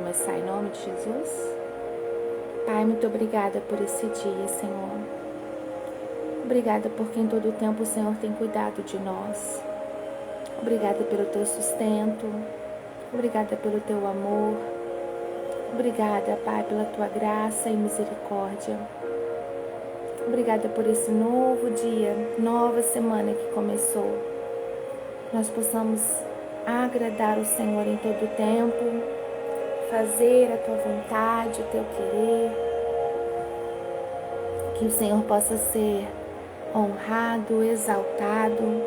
começar em nome de Jesus. Pai, muito obrigada por esse dia, Senhor. Obrigada porque em todo o tempo o Senhor tem cuidado de nós. Obrigada pelo teu sustento. Obrigada pelo teu amor. Obrigada, Pai, pela tua graça e misericórdia. Obrigada por esse novo dia, nova semana que começou. Nós possamos agradar o Senhor em todo o tempo, fazer a tua vontade, o teu querer. Que o Senhor possa ser honrado, exaltado,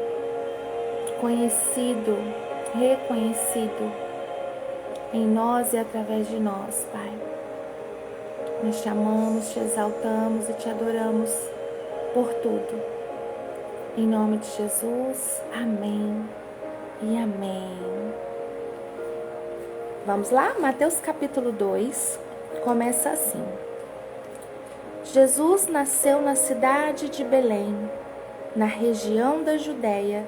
conhecido, reconhecido em nós e através de nós, Pai. Nós te amamos, te exaltamos e te adoramos por tudo. Em nome de Jesus, amém e amém. Vamos lá? Mateus capítulo 2 começa assim. Jesus nasceu na cidade de Belém, na região da Judéia,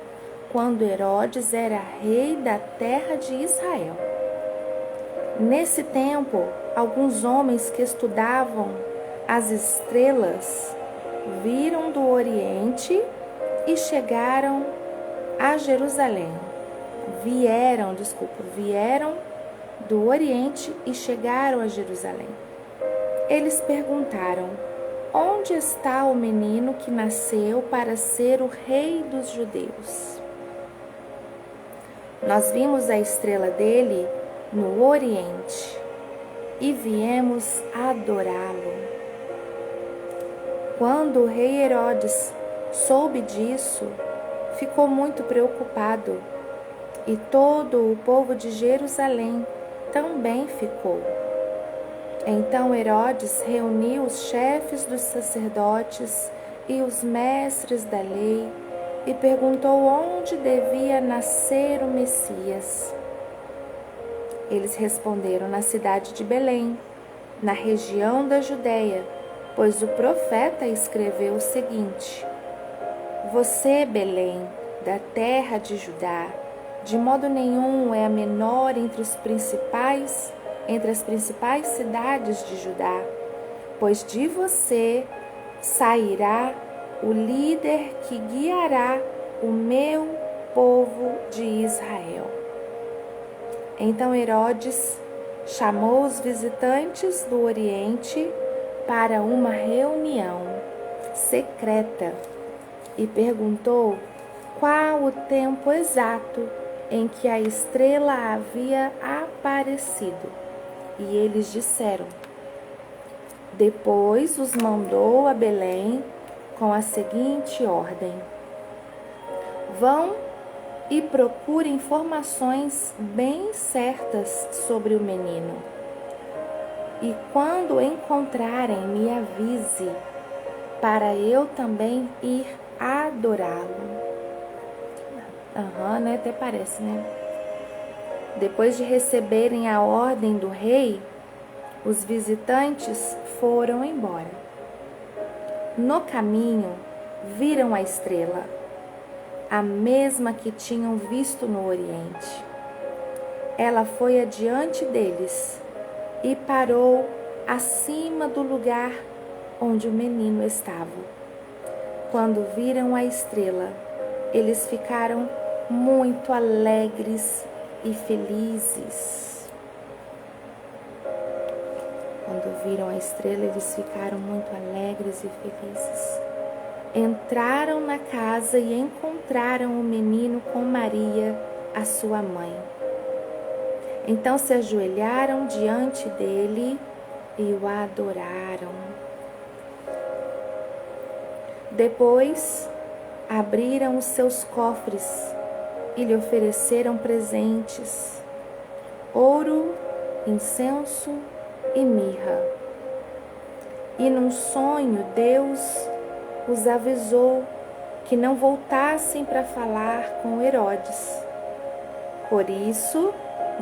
quando Herodes era rei da terra de Israel. Nesse tempo, alguns homens que estudavam as estrelas viram do Oriente e chegaram a Jerusalém. Vieram do Oriente e chegaram a Jerusalém. Eles perguntaram: onde está o menino que nasceu para ser o rei dos judeus? Nós vimos a estrela dele no Oriente e viemos adorá-lo. Quando o rei Herodes soube disso, ficou muito preocupado, e todo o povo de Jerusalém também ficou. Então Herodes reuniu os chefes dos sacerdotes e os mestres da lei e perguntou onde devia nascer o Messias. Eles responderam: na cidade de Belém, na região da Judéia, pois o profeta escreveu o seguinte: você, Belém, da terra de Judá, de modo nenhum é a menor entre as principais cidades de Judá, pois de você sairá o líder que guiará o meu povo de Israel. Então Herodes chamou os visitantes do Oriente para uma reunião secreta e perguntou qual o tempo exato em que a estrela havia aparecido. E eles disseram. Depois os mandou a Belém com a seguinte ordem: vão e procurem informações bem certas sobre o menino. E quando encontrarem, me avise, para eu também ir adorá-lo. Né? Até parece, né? Depois de receberem a ordem do rei, os visitantes foram embora. No caminho, viram a estrela, a mesma que tinham visto no Oriente. Ela foi adiante deles e parou acima do lugar onde o menino estava. Quando viram a estrela, eles ficaram muito alegres e felizes. Quando viram a estrela, eles ficaram muito alegres e felizes. Entraram na casa e encontraram o menino com Maria, a sua mãe. Então se ajoelharam diante dele e o adoraram. Depois abriram os seus cofres e lhe ofereceram presentes: ouro, incenso e mirra. E num sonho Deus os avisou que não voltassem para falar com Herodes. Por isso,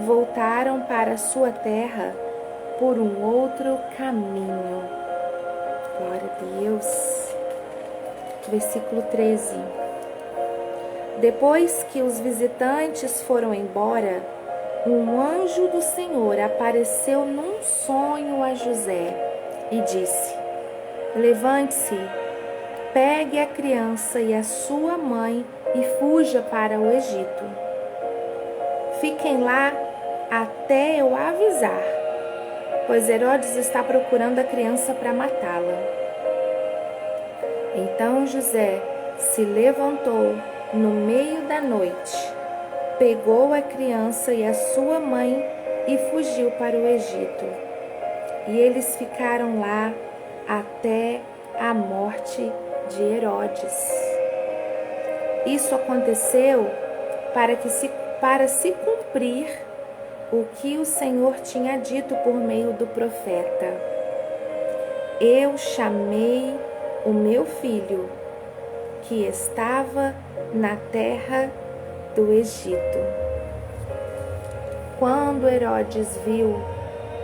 voltaram para sua terra por um outro caminho. Glória a Deus. Versículo 13. Depois que os visitantes foram embora, um anjo do Senhor apareceu num sonho a José e disse: levante-se, pegue a criança e a sua mãe e fuja para o Egito. Fiquem lá até eu avisar, pois Herodes está procurando a criança para matá-la. Então José se levantou no meio da noite, pegou a criança e a sua mãe e fugiu para o Egito. E eles ficaram lá até a morte de Herodes. Isso aconteceu para se cumprir o que o Senhor tinha dito por meio do profeta: eu chamei o meu filho, que estava na terra do Egito. Quando Herodes viu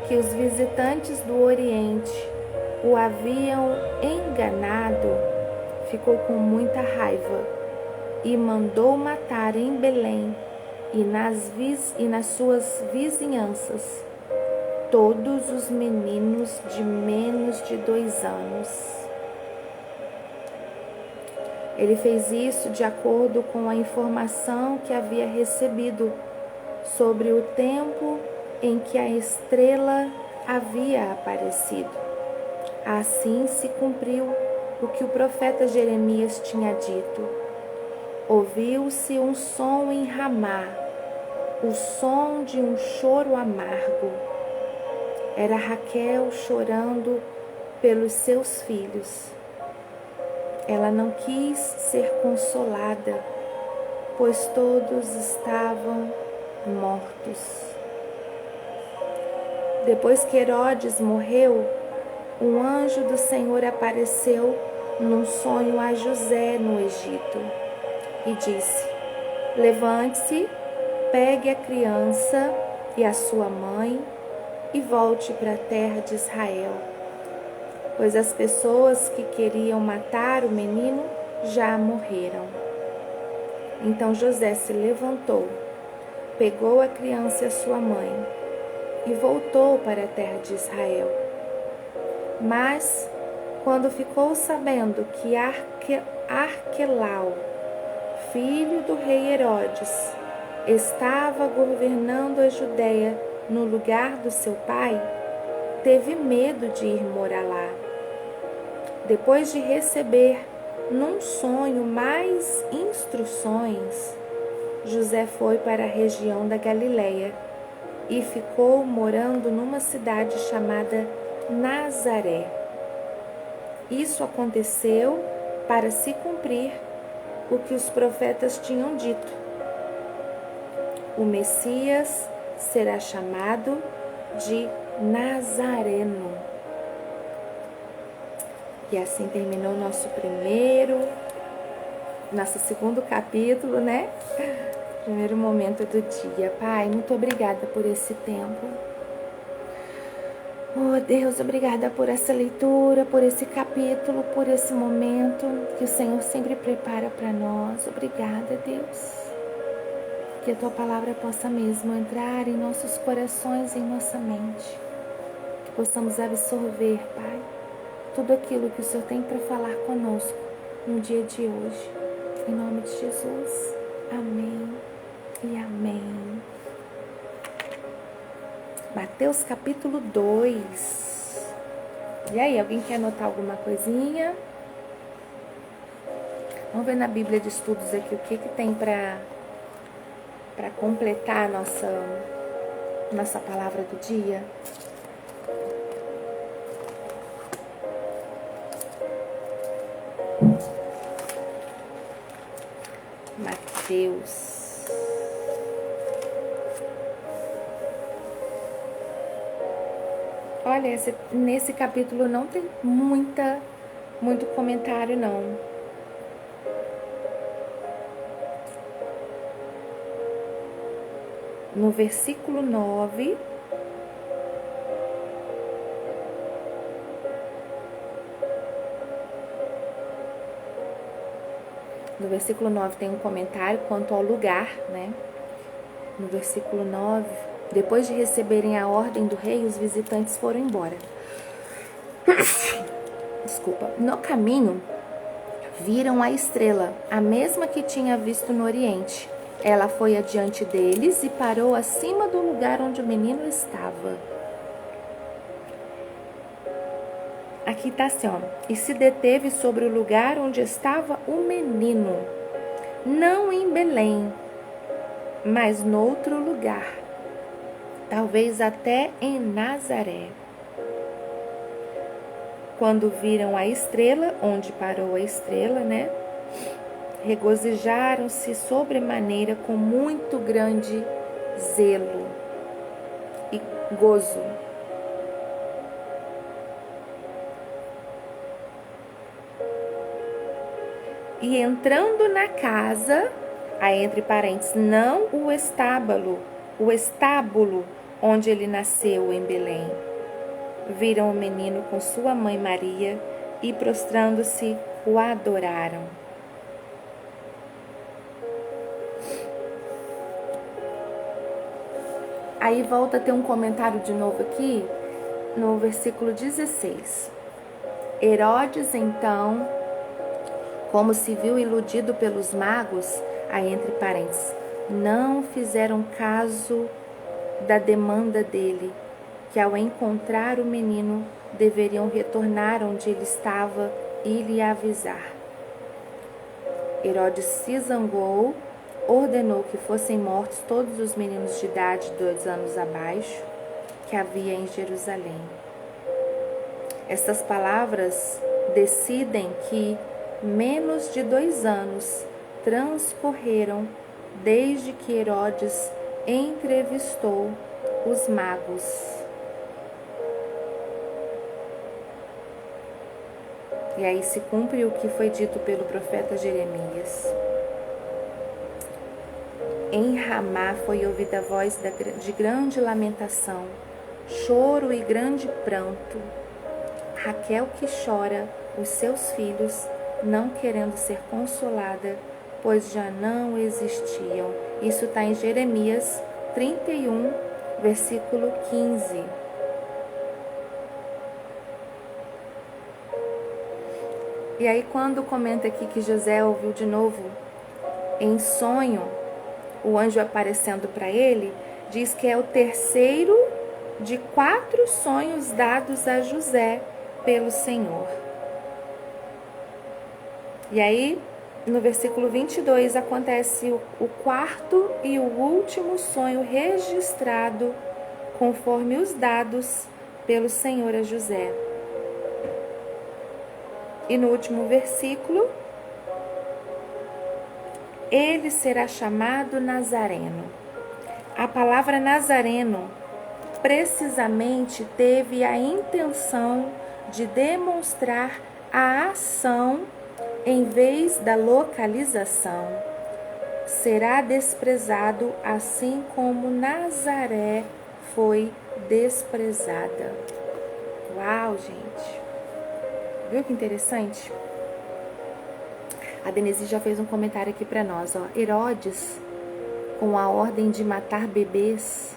que os visitantes do Oriente o haviam enganado, ficou com muita raiva e mandou matar em Belém e nas suas vizinhanças todos os meninos de menos de 2 anos. Ele fez isso de acordo com a informação que havia recebido sobre o tempo em que a estrela havia aparecido. Assim se cumpriu o que o profeta Jeremias tinha dito. Ouviu-se um som em Ramá, o som de um choro amargo. Era Raquel chorando pelos seus filhos. Ela não quis ser consolada, pois todos estavam mortos. Depois que Herodes morreu, um anjo do Senhor apareceu num sonho a José no Egito e disse: levante-se, pegue a criança e a sua mãe e volte para a terra de Israel, pois as pessoas que queriam matar o menino já morreram. Então José se levantou, pegou a criança e a sua mãe e voltou para a terra de Israel. Mas, quando ficou sabendo que Arquelau, filho do rei Herodes, estava governando a Judéia no lugar do seu pai, teve medo de ir morar lá. Depois de receber num sonho mais instruções, José foi para a região da Galileia e ficou morando numa cidade chamada Nazaré. Isso aconteceu para se cumprir o que os profetas tinham dito: o Messias será chamado de Nazareno. E assim terminou nosso segundo capítulo, né? Primeiro momento do dia. Pai, muito obrigada por esse tempo. Oh Deus, obrigada por essa leitura, por esse capítulo, por esse momento que o Senhor sempre prepara para nós. Obrigada, Deus. Que a Tua palavra possa mesmo entrar em nossos corações e em nossa mente. Que possamos absorver, Pai, tudo aquilo que o Senhor tem para falar conosco no dia de hoje. Em nome de Jesus. Amém e amém. Mateus capítulo 2. E aí, alguém quer anotar alguma coisinha? Vamos ver na Bíblia de Estudos aqui o que tem para completar a nossa palavra do dia. Mateus. Olha, nesse capítulo não tem muito comentário, não. No versículo 9, tem um comentário quanto ao lugar, né? No versículo 9, Depois de receberem a ordem do rei, os visitantes foram embora. Desculpa. No caminho, viram a estrela, a mesma que tinha visto no Oriente. Ela foi adiante deles e parou acima do lugar onde o menino estava. Aqui está assim, ó. E se deteve sobre o lugar onde estava o menino, não em Belém, mas noutro lugar, talvez até em Nazaré. Quando viram a estrela, onde parou a estrela, né? Regozijaram-se sobremaneira com muito grande zelo e gozo. E entrando na casa, aí entre parênteses, não o estábulo onde ele nasceu em Belém, viram o menino com sua mãe Maria e prostrando-se o adoraram. Aí volta a ter um comentário de novo aqui, no versículo 16. Herodes, então, como se viu iludido pelos magos, aí entre parênteses, não fizeram caso da demanda dele, que ao encontrar o menino, deveriam retornar onde ele estava e lhe avisar. Herodes se zangou, ordenou que fossem mortos todos os meninos de idade de 2 anos abaixo que havia em Jerusalém. Estas palavras decidem que menos de 2 anos transcorreram desde que Herodes entrevistou os magos. E aí se cumpre o que foi dito pelo profeta Jeremias. Em Ramá foi ouvida a voz de grande lamentação, choro e grande pranto. Raquel que chora os seus filhos, não querendo ser consolada, pois já não existiam. Isso está em Jeremias 31, versículo 15. E aí quando comenta aqui que José ouviu de novo em sonho o anjo aparecendo para ele, diz que é o terceiro de 4 sonhos dados a José pelo Senhor. E aí, no versículo 22, acontece o quarto e o último sonho registrado conforme os dados pelo Senhor a José. E no último versículo, ele será chamado Nazareno. A palavra Nazareno precisamente teve a intenção de demonstrar a ação em vez da localização. Será desprezado assim como Nazaré foi desprezada. Uau, gente! Viu que interessante? A Denise já fez um comentário aqui para nós, ó. Herodes, com a ordem de matar bebês,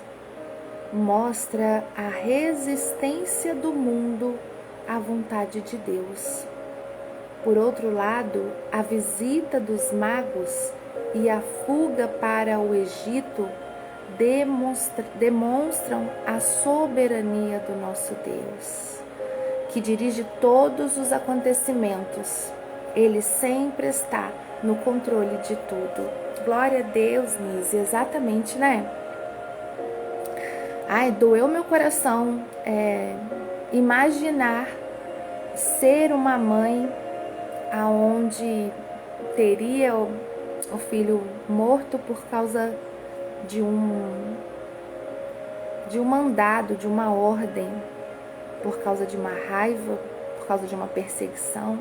mostra a resistência do mundo à vontade de Deus. Por outro lado, a visita dos magos e a fuga para o Egito demonstram a soberania do nosso Deus, que dirige todos os acontecimentos. Ele sempre está no controle de tudo. Glória a Deus, Nise, exatamente, né? Ai, doeu meu coração imaginar ser uma mãe aonde teria o filho morto por causa de um mandado, de uma ordem, por causa de uma raiva, por causa de uma perseguição.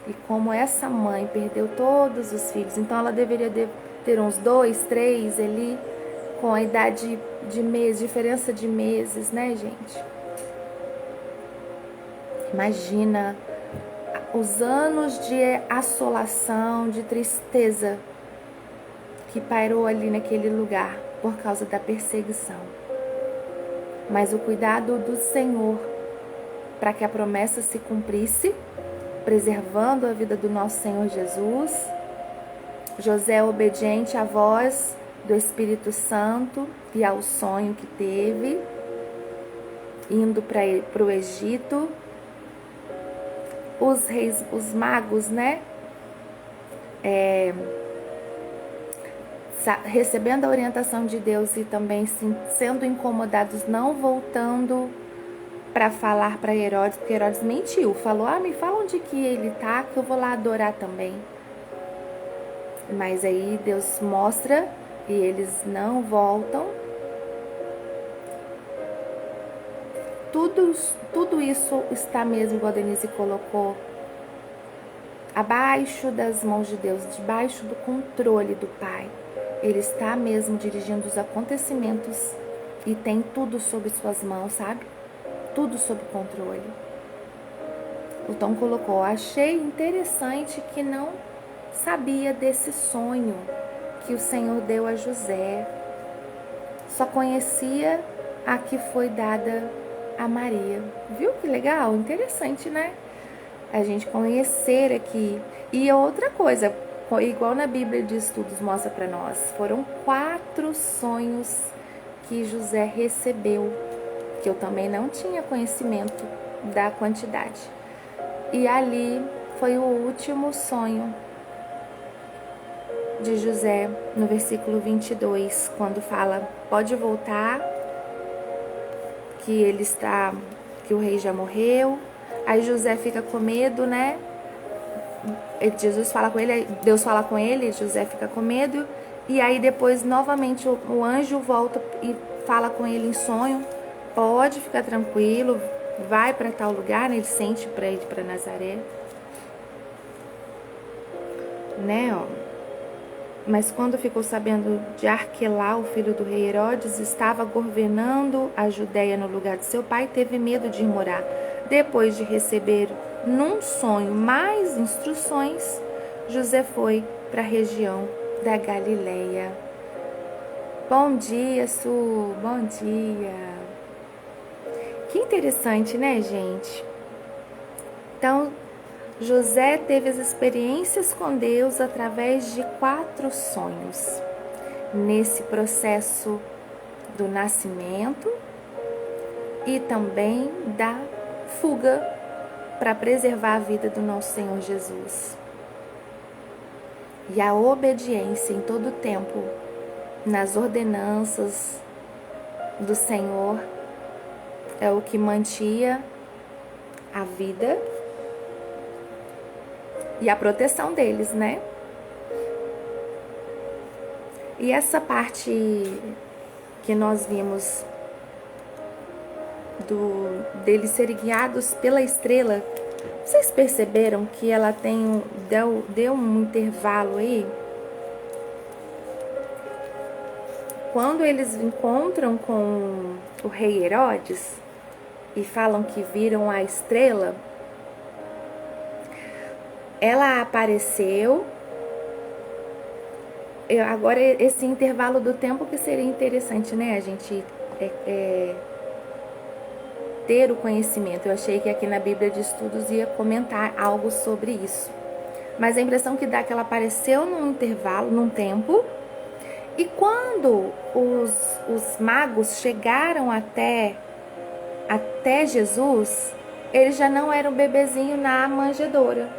E como essa mãe perdeu todos os filhos, então ela deveria ter uns 2, 3 ali, com a idade de meses, diferença de meses, né, gente? Imagina os anos de assolação, de tristeza que pairou ali naquele lugar. por causa da perseguição. Mas o cuidado do Senhor para que a promessa se cumprisse, preservando a vida do nosso Senhor Jesus. José obediente à voz do Espírito Santo e ao sonho que teve, indo para o Egito. Os reis, os magos, né? Recebendo a orientação de Deus e também sendo incomodados, não voltando para falar para Herodes, porque Herodes mentiu, falou: me fala onde que ele tá, que eu vou lá adorar também. Mas aí Deus mostra e eles não voltam. Tudo isso está mesmo, igual a Denise colocou, abaixo das mãos de Deus, debaixo do controle do Pai. Ele está mesmo dirigindo os acontecimentos e tem tudo sob suas mãos, sabe? Tudo sob controle. O Tom colocou: achei interessante que não sabia desse sonho que o Senhor deu a José. Só conhecia a que foi dada a Maria. Viu que legal? Interessante, né? A gente conhecer aqui. E outra coisa, igual na Bíblia de Estudos mostra para nós, foram 4 sonhos que José recebeu, que eu também não tinha conhecimento da quantidade. E ali foi o último sonho de José, no versículo 22, quando fala: pode voltar, que o rei já morreu. Aí José fica com medo, né? Jesus fala com ele, Deus fala com ele, José fica com medo. E aí depois novamente o anjo volta e fala com ele em sonho: pode ficar tranquilo, vai para tal lugar, né? Ele sente para ir para Nazaré, né? Mas quando ficou sabendo de Arquelau, filho do rei Herodes, estava governando a Judéia no lugar de seu pai, teve medo de ir morar. Depois de receber num sonho mais instruções, José foi para a região da Galileia. Bom dia, Su, bom dia. Que interessante, né, gente? Então, José teve as experiências com Deus através de 4 sonhos. Nesse processo do nascimento e também da fuga para preservar a vida do nosso Senhor Jesus. E a obediência em todo o tempo nas ordenanças do Senhor é o que mantinha a vida e a proteção deles, né? E essa parte que nós vimos deles serem guiados pela estrela, vocês perceberam que ela deu um intervalo aí? Quando eles encontram com o rei Herodes e falam que viram a estrela, ela apareceu. Agora, esse intervalo do tempo que seria interessante, né? A gente ter o conhecimento. Eu achei que aqui na Bíblia de Estudos ia comentar algo sobre isso. Mas a impressão que dá é que ela apareceu num intervalo, num tempo. E quando os magos chegaram até Jesus, eles já não eram bebezinho na manjedoura.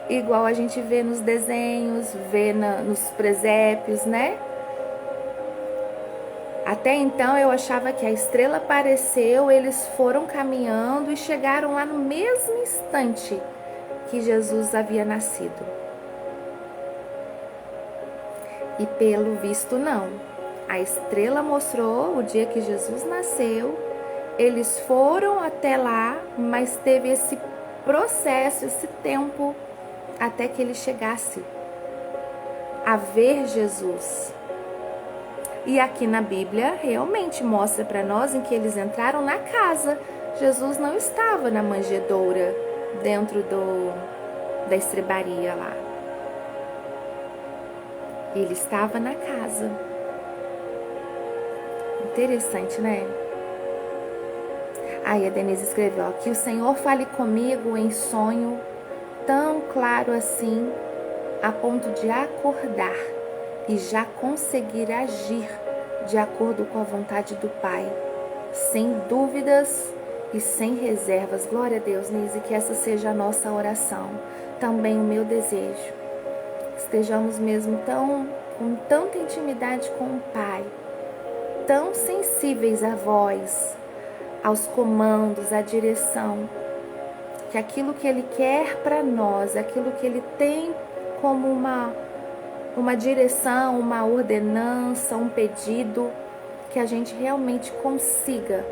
Igual a gente vê nos desenhos, vê nos presépios, né? Até então eu achava que a estrela apareceu, eles foram caminhando e chegaram lá no mesmo instante que Jesus havia nascido. E pelo visto não. A estrela mostrou o dia que Jesus nasceu, eles foram até lá, mas teve esse processo, esse tempo até que ele chegasse a ver Jesus. E aqui na Bíblia realmente mostra para nós em que eles entraram na casa. Jesus não estava na manjedoura, dentro da estrebaria lá. Ele estava na casa. Interessante, né? Aí a Denise escreveu, ó, que o Senhor fale comigo em sonho tão claro assim, a ponto de acordar e já conseguir agir de acordo com a vontade do Pai, sem dúvidas e sem reservas. Glória a Deus, Nise, que essa seja a nossa oração, também o meu desejo. Estejamos mesmo com tanta intimidade com o Pai, tão sensíveis à voz, aos comandos, à direção, que aquilo que Ele quer para nós, aquilo que Ele tem como uma direção, uma ordenança, um pedido, que a gente realmente consiga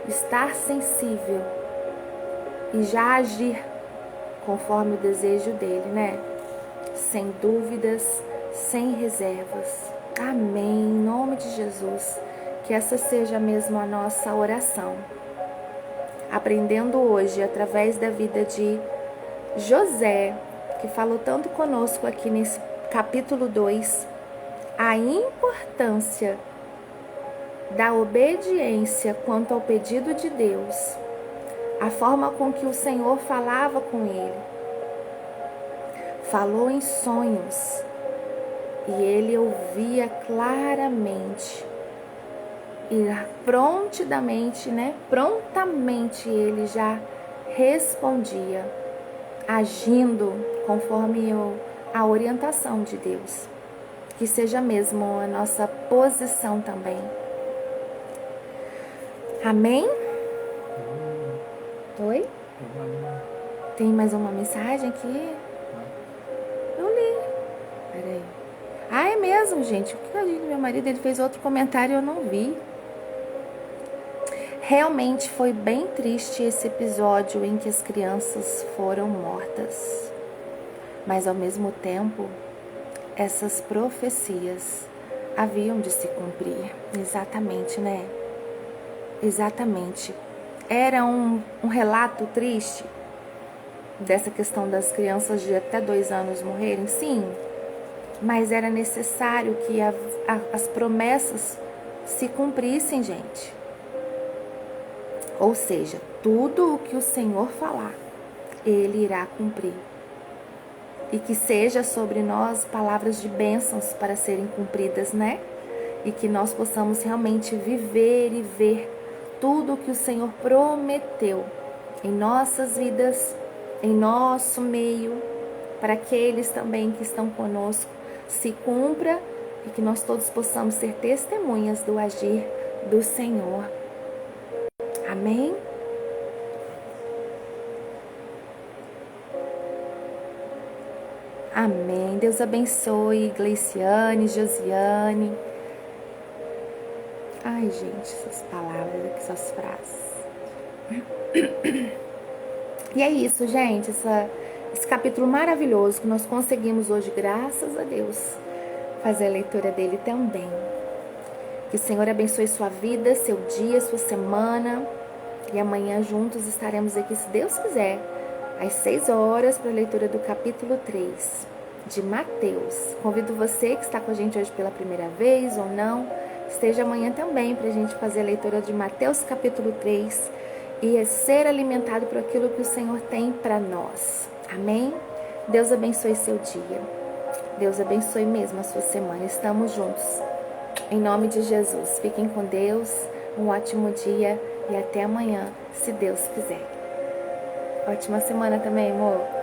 estar sensível e já agir conforme o desejo dele, né? Sem dúvidas, sem reservas. Amém. Em nome de Jesus, que essa seja mesmo a nossa oração. Aprendendo hoje, através da vida de José, que falou tanto conosco aqui nesse capítulo 2, a importância da obediência quanto ao pedido de Deus, a forma com que o Senhor falava com ele. Falou em sonhos e ele ouvia claramente. E prontamente ele já respondia, agindo conforme a orientação de Deus. Que seja mesmo a nossa posição também. Amém? Oi? Tem mais uma mensagem aqui? Eu li. Peraí. Ah, é mesmo, gente. O que a gente, meu marido, ele fez outro comentário e eu não vi. Realmente foi bem triste esse episódio em que as crianças foram mortas. Mas ao mesmo tempo, essas profecias haviam de se cumprir. Exatamente, né? Exatamente. Era um relato triste dessa questão das crianças de até 2 anos morrerem, sim. Mas era necessário que as promessas se cumprissem, gente. Ou seja, tudo o que o Senhor falar, Ele irá cumprir. E que seja sobre nós palavras de bênçãos para serem cumpridas, né? E que nós possamos realmente viver e ver tudo o que o Senhor prometeu em nossas vidas, em nosso meio, para aqueles também que estão conosco, se cumpra e que nós todos possamos ser testemunhas do agir do Senhor. Amém? Amém. Deus abençoe Gleiciane, Josiane. Ai, gente, essas palavras aqui, essas frases. E é isso, gente. Esse capítulo maravilhoso que nós conseguimos hoje, graças a Deus, fazer a leitura dele também. Que o Senhor abençoe sua vida, seu dia, sua semana. E amanhã juntos estaremos aqui, se Deus quiser, às 6 horas, para a leitura do capítulo 3 de Mateus. Convido você que está com a gente hoje pela primeira vez ou não, esteja amanhã também para a gente fazer a leitura de Mateus capítulo 3 e ser alimentado por aquilo que o Senhor tem para nós. Amém? Deus abençoe seu dia. Deus abençoe mesmo a sua semana. Estamos juntos. Em nome de Jesus. Fiquem com Deus. Um ótimo dia e até amanhã, se Deus quiser. Ótima semana também, amor.